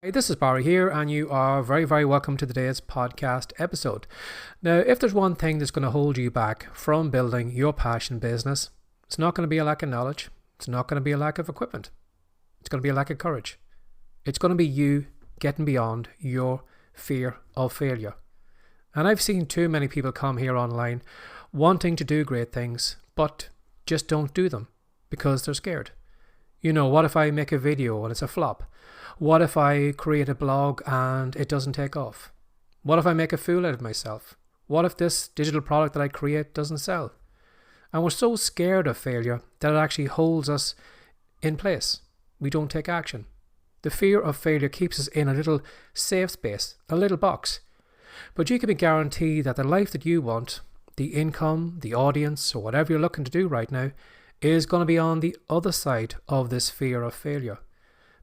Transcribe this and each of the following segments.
Hey, this is Barry here, and you are very, very welcome to today's podcast episode. Now, if there's one thing that's going to hold you back from building your passion business, it's not going to be a lack of knowledge. It's not going to be a lack of equipment. It's going to be a lack of courage. It's going to be you getting beyond your fear of failure. And I've seen too many people come here online wanting to do great things, but just don't do them because they're scared. You know, what if I make a video and it's a flop? What if I create a blog and it doesn't take off? What if I make a fool out of myself? What if this digital product that I create doesn't sell? And we're so scared of failure that it actually holds us in place. We don't take action. The fear of failure keeps us in a little safe space, a little box. But you can be guaranteed that the life that you want, the income, the audience, or whatever you're looking to do right now, is going to be on the other side of this fear of failure.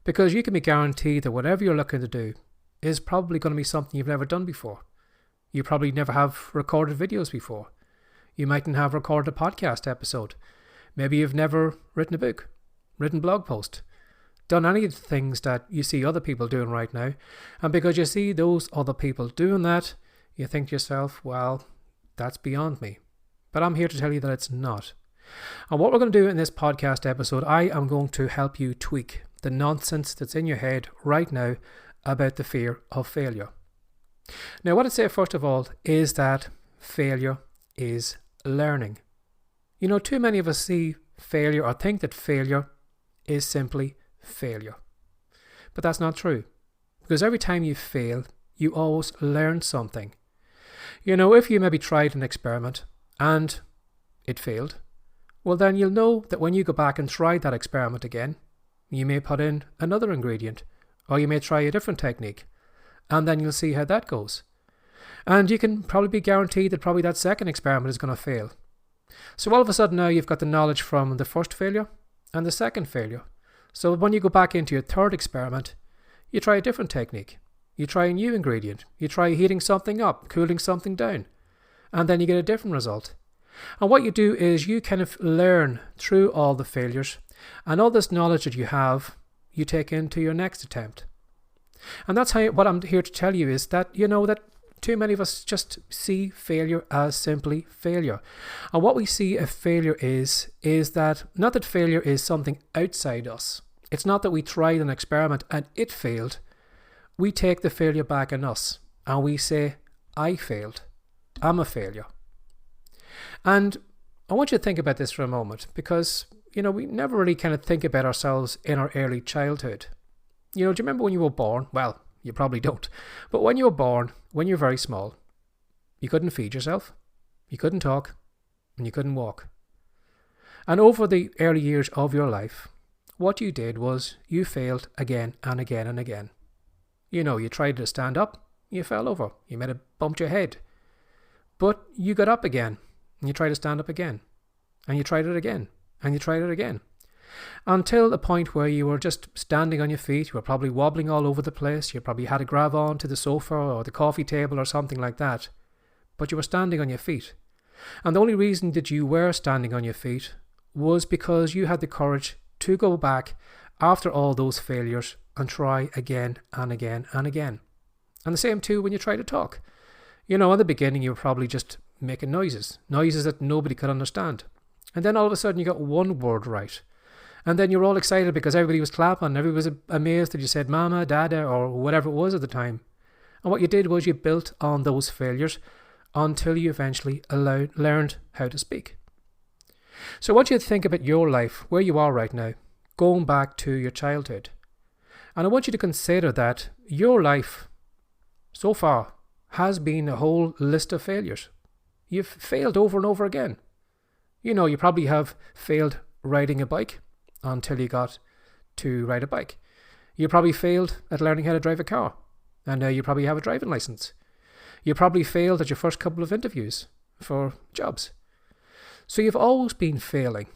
Because you can be guaranteed that whatever you're looking to do is probably going to be something you've never done before. You probably never have recorded videos before. You mightn't have recorded a podcast episode. Maybe you've never written a book, written a blog post, done any of the things that you see other people doing right now. And because you see those other people doing that, you think to yourself, well, that's beyond me. But I'm here to tell you that it's not. And what we're going to do in this podcast episode, I am going to help you tweak the nonsense that's in your head right now about the fear of failure. Now, what I'd say first of all is that failure is learning. You know, too many of us see failure or think that failure is simply failure. But that's not true. Because every time you fail, you always learn something. You know, if you maybe tried an experiment and it failed, well then you'll know that when you go back and try that experiment again, you may put in another ingredient, or you may try a different technique, and then you'll see how that goes. And you can probably be guaranteed that probably that second experiment is going to fail. So all of a sudden now you've got the knowledge from the first failure and the second failure. So when you go back into your third experiment, you try a different technique. You try a new ingredient. You try heating something up, cooling something down, and then you get a different result. And what you do is you kind of learn through all the failures, and all this knowledge that you have, you take into your next attempt. And that's how what I'm here to tell you is that, you know, that too many of us just see failure as simply failure. And what we see a failure is that, not that failure is something outside us. It's not that we tried an experiment and it failed. We take the failure back in us and we say, I failed. I'm a failure. And I want you to think about this for a moment, because, you know, we never really kind of think about ourselves in our early childhood. You know, do you remember when you were born? Well, you probably don't. But when you were born, when you were very small, you couldn't feed yourself, you couldn't talk, and you couldn't walk. And over the early years of your life, what you did was you failed again and again and again. You know, you tried to stand up, you fell over, you might have bumped your head. But you got up again, and you tried to stand up again, and you tried it again, and you tried it again, until the point where you were just standing on your feet. You were probably wobbling all over the place. You probably had to grab on to the sofa or the coffee table or something like that, but you were standing on your feet. And the only reason that you were standing on your feet was because you had the courage to go back after all those failures and try again and again and again. And the same too when you try to talk. You know, in the beginning you were probably just making noises that nobody could understand. And then all of a sudden you got one word right. And then you're all excited because everybody was clapping, everybody was amazed that you said mama, dada, or whatever it was at the time. And what you did was you built on those failures until you eventually learned how to speak. So I want you to think about your life, where you are right now, going back to your childhood. And I want you to consider that your life so far has been a whole list of failures. You've failed over and over again. You know, you probably have failed riding a bike until you got to ride a bike. You probably failed at learning how to drive a car, and now you probably have a driving license. You probably failed at your first couple of interviews for jobs. So you've always been failing.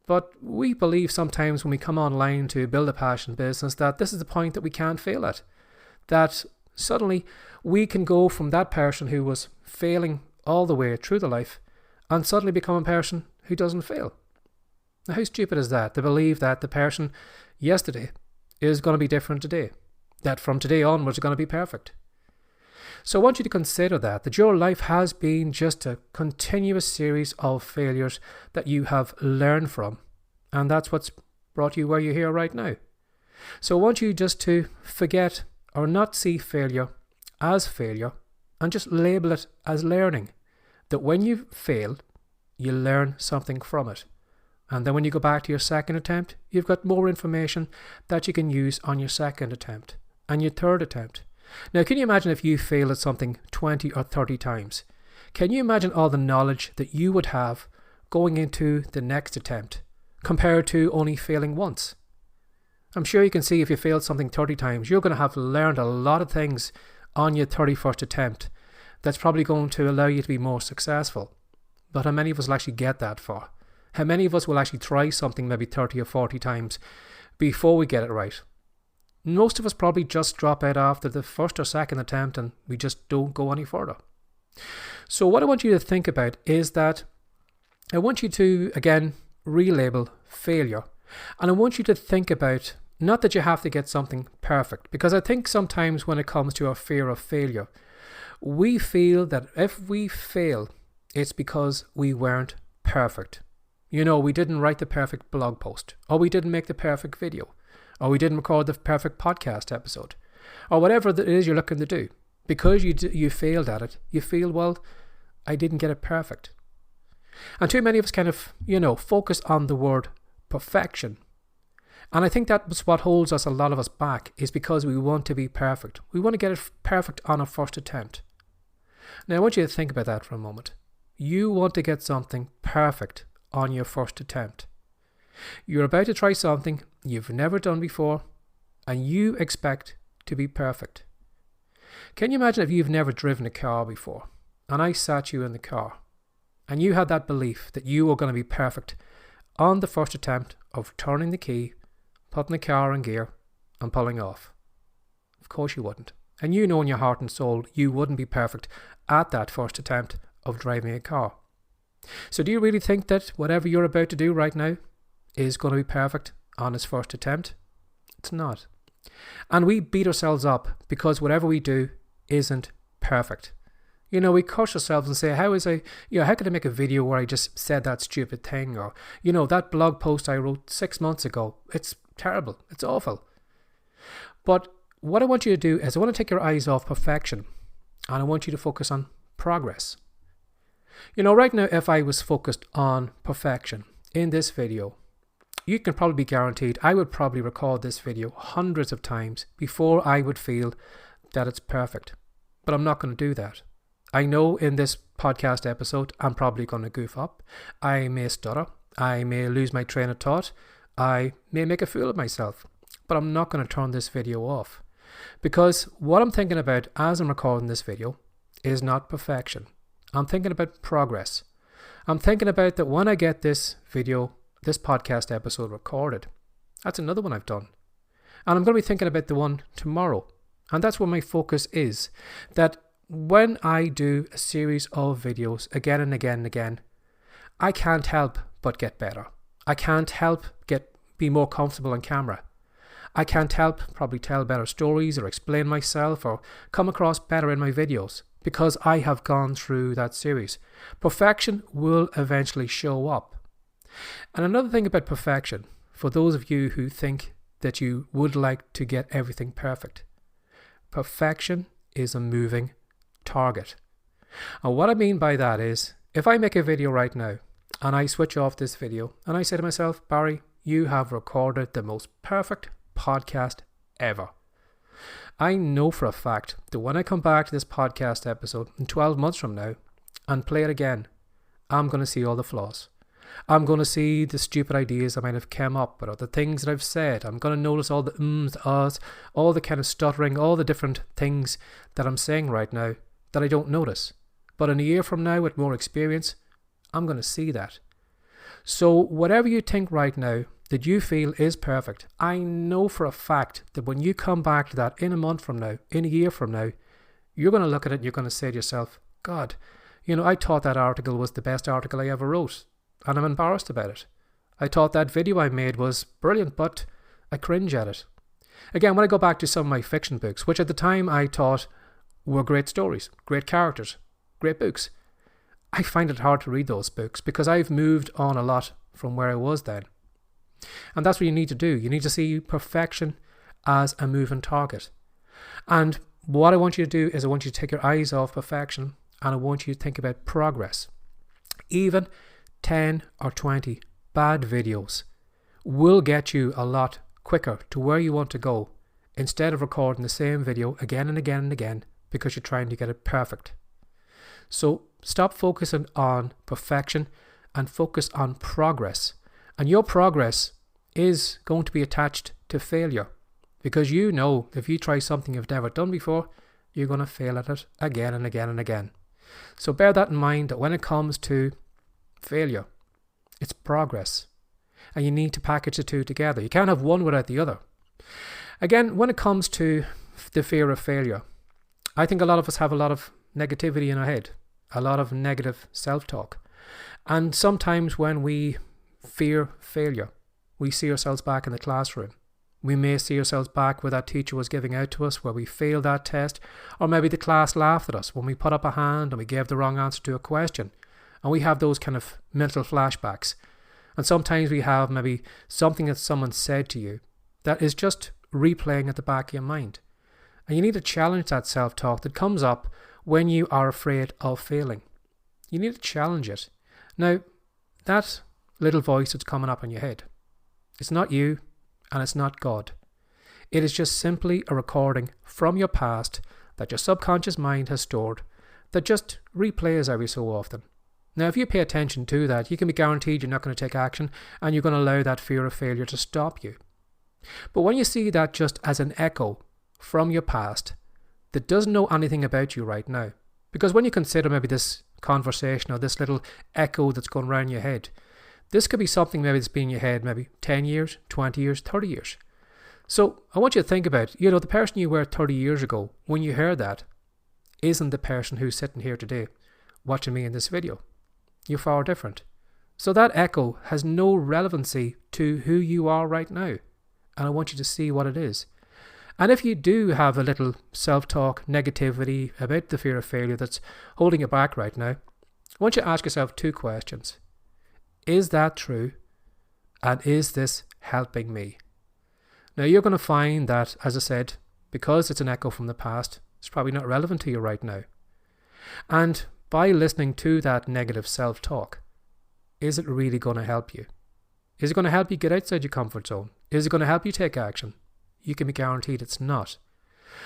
But we believe sometimes when we come online to build a passion business that this is the point that we can't fail at. That suddenly we can go from that person who was failing all the way through the life and suddenly become a person who doesn't fail. Now, how stupid is that, to believe that the person yesterday is going to be different today? that from today onwards are going to be perfect. So I want you to consider that your life has been just a continuous series of failures that you have learned from. And that's what's brought you where you're here right now. So I want you just to forget or not see failure as failure and just label it as learning. That when you fail, you learn something from it. And then when you go back to your second attempt, you've got more information that you can use on your second attempt and your third attempt. Now, can you imagine if you failed at something 20 or 30 times? Can you imagine all the knowledge that you would have going into the next attempt compared to only failing once? I'm sure you can see if you failed something 30 times, you're going to have learned a lot of things on your 31st attempt that's probably going to allow you to be more successful. But how many of us will actually get that far? How many of us will actually try something maybe 30 or 40 times before we get it right? Most of us probably just drop out after the first or second attempt and we just don't go any further. So what I want you to think about is that I want you to, again, relabel failure. And I want you to think about, not that you have to get something perfect, because I think sometimes when it comes to our fear of failure, we feel that if we fail, it's because we weren't perfect. You know, we didn't write the perfect blog post, or we didn't make the perfect video, or we didn't record the perfect podcast episode, or whatever it is you're looking to do. Because you failed at it, you feel, well, I didn't get it perfect. And too many of us kind of, focus on the word perfection. And I think that's what holds us, a lot of us, back, is because we want to be perfect. We want to get it perfect on our first attempt. Now, I want you to think about that for a moment. You want to get something perfect on your first attempt. You're about to try something you've never done before, and you expect to be perfect. Can you imagine if you've never driven a car before, and I sat you in the car, and you had that belief that you were going to be perfect on the first attempt of turning the key, putting the car in gear, and pulling off? Of course you wouldn't. And you know in your heart and soul you wouldn't be perfect at that first attempt of driving a car. So do you really think that whatever you're about to do right now is going to be perfect on its first attempt? It's not. And we beat ourselves up because whatever we do isn't perfect. We curse ourselves and say, how could I make a video where I just said that stupid thing? Or, that blog post I wrote 6 months ago, it's terrible. It's awful. But what I want you to do is I want to take your eyes off perfection and I want you to focus on progress. Right now, if I was focused on perfection in this video, you can probably be guaranteed I would probably record this video hundreds of times before I would feel that it's perfect. But I'm not going to do that. I know in this podcast episode, I'm probably going to goof up. I may stutter. I may lose my train of thought. I may make a fool of myself. But I'm not going to turn this video off. Because what I'm thinking about as I'm recording this video is not perfection. I'm thinking about progress. I'm thinking about that when I get this video, this podcast episode recorded, that's another one I've done. And I'm going to be thinking about the one tomorrow. And that's where my focus is. That when I do a series of videos again and again and again, I can't help but get better. I can't help be more comfortable on camera. I can't help probably tell better stories or explain myself or come across better in my videos because I have gone through that series. Perfection will eventually show up. And another thing about perfection, for those of you who think that you would like to get everything perfect, perfection is a moving target. And what I mean by that is, if I make a video right now and I switch off this video and I say to myself, Barry, you have recorded the most perfect podcast ever. I know for a fact that when I come back to this podcast episode in 12 months from now and play it again, I'm going to see all the flaws. I'm going to see the stupid ideas I might have come up with or the things that I've said. I'm going to notice all the the ahs, all the kind of stuttering, all the different things that I'm saying right now that I don't notice. But in a year from now with more experience, I'm going to see that. So whatever you think right now that you feel is perfect, I know for a fact that when you come back to that in a month from now, in a year from now, you're going to look at it and you're going to say to yourself, God, I thought that article was the best article I ever wrote. And I'm embarrassed about it. I thought that video I made was brilliant, but I cringe at it. Again, when I go back to some of my fiction books, which at the time I thought were great stories, great characters, great books, I find it hard to read those books because I've moved on a lot from where I was then. And that's what you need to do. You need to see perfection as a moving target. And what I want you to do is I want you to take your eyes off perfection and I want you to think about progress. Even 10 or 20 bad videos will get you a lot quicker to where you want to go instead of recording the same video again and again and again because you're trying to get it perfect. So stop focusing on perfection and focus on progress. And your progress is going to be attached to failure because you know if you try something you've never done before, you're going to fail at it again and again and again. So bear that in mind that when it comes to failure, it's progress. And you need to package the two together. You can't have one without the other. Again, when it comes to the fear of failure, I think a lot of us have a lot of negativity in our head, a lot of negative self-talk. And sometimes when we fear failure, we see ourselves back in the classroom. We may see ourselves back where that teacher was giving out to us, where we failed that test, or maybe the class laughed at us when we put up a hand and we gave the wrong answer to a question. And we have those kind of mental flashbacks. And sometimes we have maybe something that someone said to you that is just replaying at the back of your mind. And you need to challenge that self-talk that comes up when you are afraid of failing. You need to challenge it. Now, that little voice that's coming up in your head, it's not you and it's not God. It is just simply a recording from your past that your subconscious mind has stored that just replays every so often. Now, if you pay attention to that, you can be guaranteed you're not going to take action and you're going to allow that fear of failure to stop you. But when you see that just as an echo from your past that doesn't know anything about you right now, because when you consider maybe this conversation or this little echo that's going around your head, this could be something maybe that's been in your head maybe 10 years, 20 years, 30 years. So I want you to think about, the person you were 30 years ago, when you heard that, isn't the person who's sitting here today watching me in this video. You're far different. So that echo has no relevancy to who you are right now. And I want you to see what it is. And if you do have a little self-talk, negativity about the fear of failure that's holding you back right now, I want you to ask yourself 2 questions. Is that true? And is this helping me? Now you're going to find that, as I said, because it's an echo from the past, it's probably not relevant to you right now. And by listening to that negative self-talk, is it really going to help you? Is it going to help you get outside your comfort zone? Is it going to help you take action? You can be guaranteed it's not.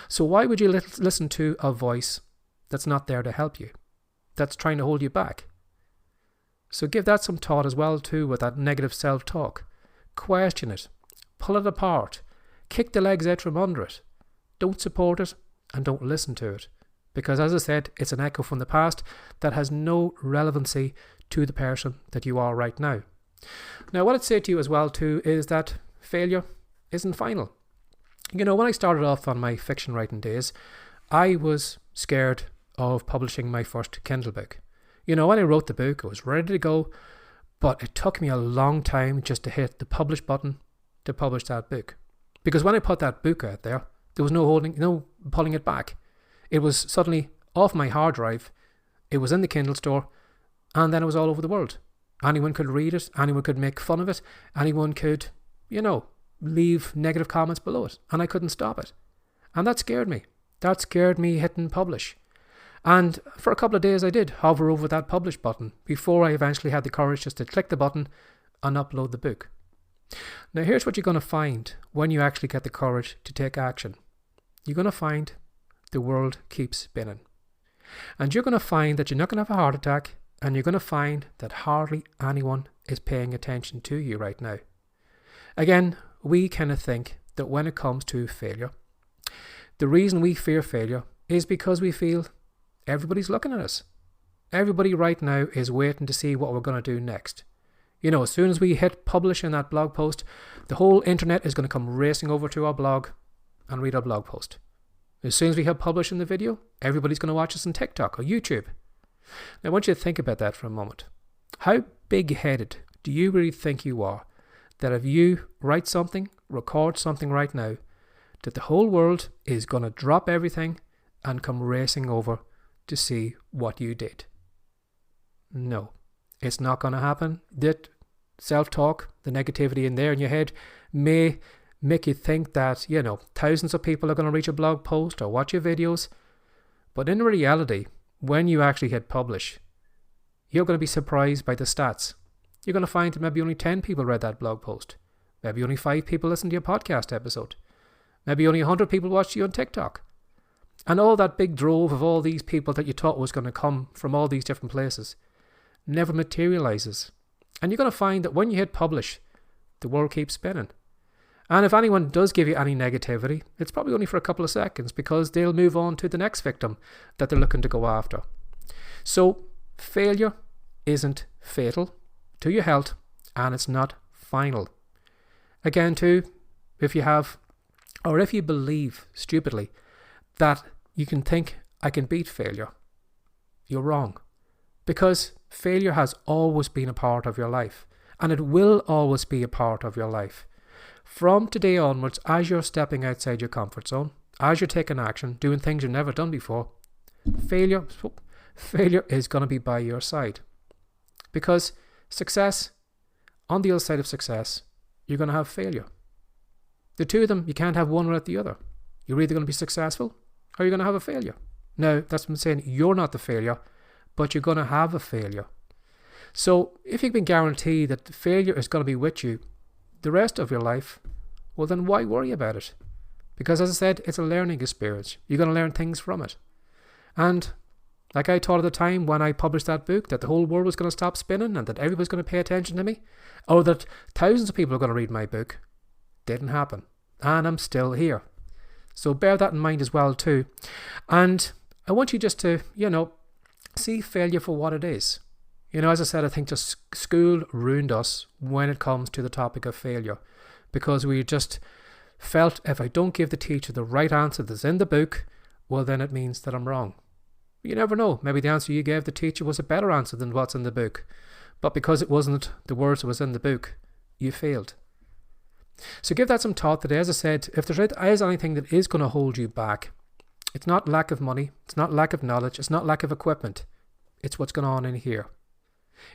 So why would you listen to a voice that's not there to help you, that's trying to hold you back? So give that some thought as well too with that negative self-talk. Question it. Pull it apart. Kick the legs out from under it. Don't support it and don't listen to it. Because as I said, it's an echo from the past that has no relevancy to the person that you are right now. Now, what I'd say to you as well too is that failure isn't final. When I started off on my fiction writing days, I was scared of publishing my first Kindle book. When I wrote the book, I was ready to go, but it took me a long time just to hit the publish button to publish that book. Because when I put that book out there was no pulling it back. It was suddenly off my hard drive, it was in the Kindle store, and then it was all over the world. Anyone could read it, anyone could make fun of it, anyone could, leave negative comments below it, and I couldn't stop it. And that scared me. That scared me hitting publish. And for a couple of days I did hover over that publish button before I eventually had the courage just to click the button and upload the book. Now here's what you're going to find when you actually get the courage to take action. You're going to find the world keeps spinning. And you're going to find that you're not going to have a heart attack, and you're going to find that hardly anyone is paying attention to you right now. Again, we kind of think that when it comes to failure, the reason we fear failure is because we feel everybody's looking at us. Everybody right now is waiting to see what we're going to do next. As soon as we hit publish in that blog post, the whole internet is going to come racing over to our blog and read our blog post. As soon as we hit publish in the video, everybody's going to watch us on TikTok or YouTube. Now I want you to think about that for a moment. How big-headed do you really think you are that if you write something, record something right now, that the whole world is going to drop everything and come racing over to see what you did. No, it's not going to happen. That self-talk, the negativity in there in your head may make you think that, thousands of people are going to reach a blog post or watch your videos. But in reality, when you actually hit publish, you're going to be surprised by the stats. You're going to find that maybe only 10 people read that blog post. Maybe only 5 people listened to your podcast episode. Maybe only 100 people watched you on TikTok. And all that big drove of all these people that you thought was going to come from all these different places never materializes. And you're going to find that when you hit publish, the world keeps spinning. And if anyone does give you any negativity, it's probably only for a couple of seconds, because they'll move on to the next victim that they're looking to go after. So failure isn't fatal to your health, and it's not final. Again, too, if you believe stupidly that you can think, I can beat failure, you're wrong. Because failure has always been a part of your life, and it will always be a part of your life. From today onwards, as you're stepping outside your comfort zone, as you're taking action, doing things you've never done before, failure is going to be by your side. Because success, on the other side of success, you're going to have failure. The two of them, you can't have one without the other. You're either going to be successful or you're going to have a failure. Now, that's what I'm saying. You're not the failure, but you're going to have a failure. So if you can guarantee that failure is going to be with you the rest of your life, well then why worry about it? Because as I said, it's a learning experience. You're going to learn things from it. And like I thought at the time when I published that book, that the whole world was going to stop spinning and that everybody's going to pay attention to me, or that thousands of people are going to read my book, didn't happen. And I'm still here. So bear that in mind as well too. And I want you just to, see failure for what it is. As I said, I think just school ruined us when it comes to the topic of failure, because we just felt if I don't give the teacher the right answer that's in the book, well then it means that I'm wrong. You never know. Maybe the answer you gave the teacher was a better answer than what's in the book. But because it wasn't the words that was in the book, you failed. So give that some thought today. As I said, if there is anything that is going to hold you back, it's not lack of money, it's not lack of knowledge, it's not lack of equipment. It's what's going on in here.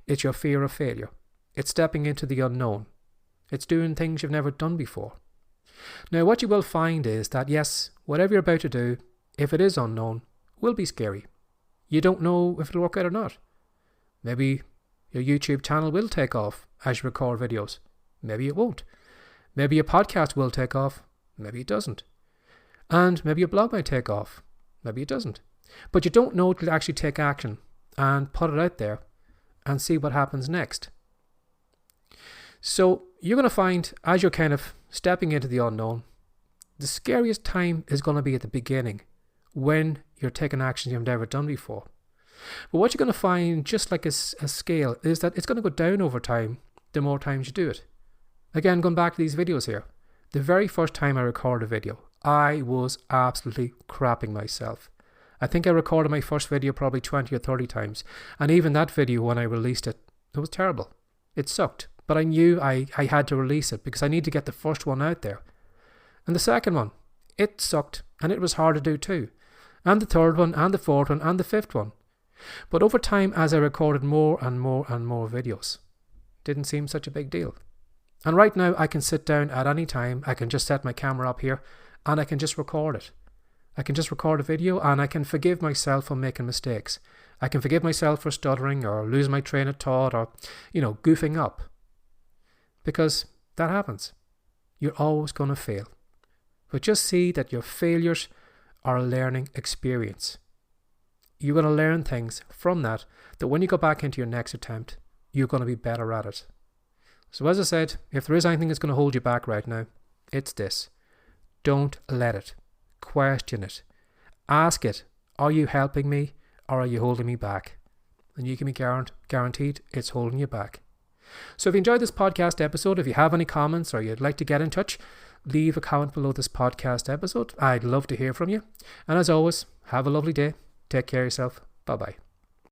It's your fear of failure. It's stepping into the unknown. It's doing things you've never done before. Now, what you will find is that, yes, whatever you're about to do, if it is unknown, will be scary. You don't know if it'll work out or not. Maybe your YouTube channel will take off as you record videos. Maybe it won't. Maybe your podcast will take off. Maybe it doesn't. And maybe your blog might take off. Maybe it doesn't. But you don't know to actually take action and put it out there and see what happens next. So you're going to find, as you're kind of stepping into the unknown, the scariest time is going to be at the beginning, when you're taking action you've never done before. But what you're going to find, just like a scale, is that it's going to go down over time the more times you do it. Again, going back to these videos here, the very first time I recorded a video, I was absolutely crapping myself. I think I recorded my first video probably 20 or 30 times. And even that video, when I released it, it was terrible. It sucked. But I knew I had to release it because I need to get the first one out there. And the second one, it sucked. And it was hard to do too. And the third one, and the fourth one, and the fifth one. But over time, as I recorded more and more and more videos, it didn't seem such a big deal. And right now, I can sit down at any time. I can just set my camera up here and I can just record it. I can just record a video and I can forgive myself for making mistakes. I can forgive myself for stuttering or losing my train of thought or, goofing up. Because that happens. You're always going to fail. But just see that your failures are a learning experience. You're going to learn things from that when you go back into your next attempt, you're going to be better at it. So as I said, if there is anything that's going to hold you back right now, it's this. Don't let it. Question it. Ask it, are you helping me or are you holding me back? And you can be guaranteed it's holding you back. So if you enjoyed this podcast episode, if you have any comments or you'd like to get in touch, leave a comment below this podcast episode. I'd love to hear from you. And as always, have a lovely day. Take care of yourself. Bye-bye.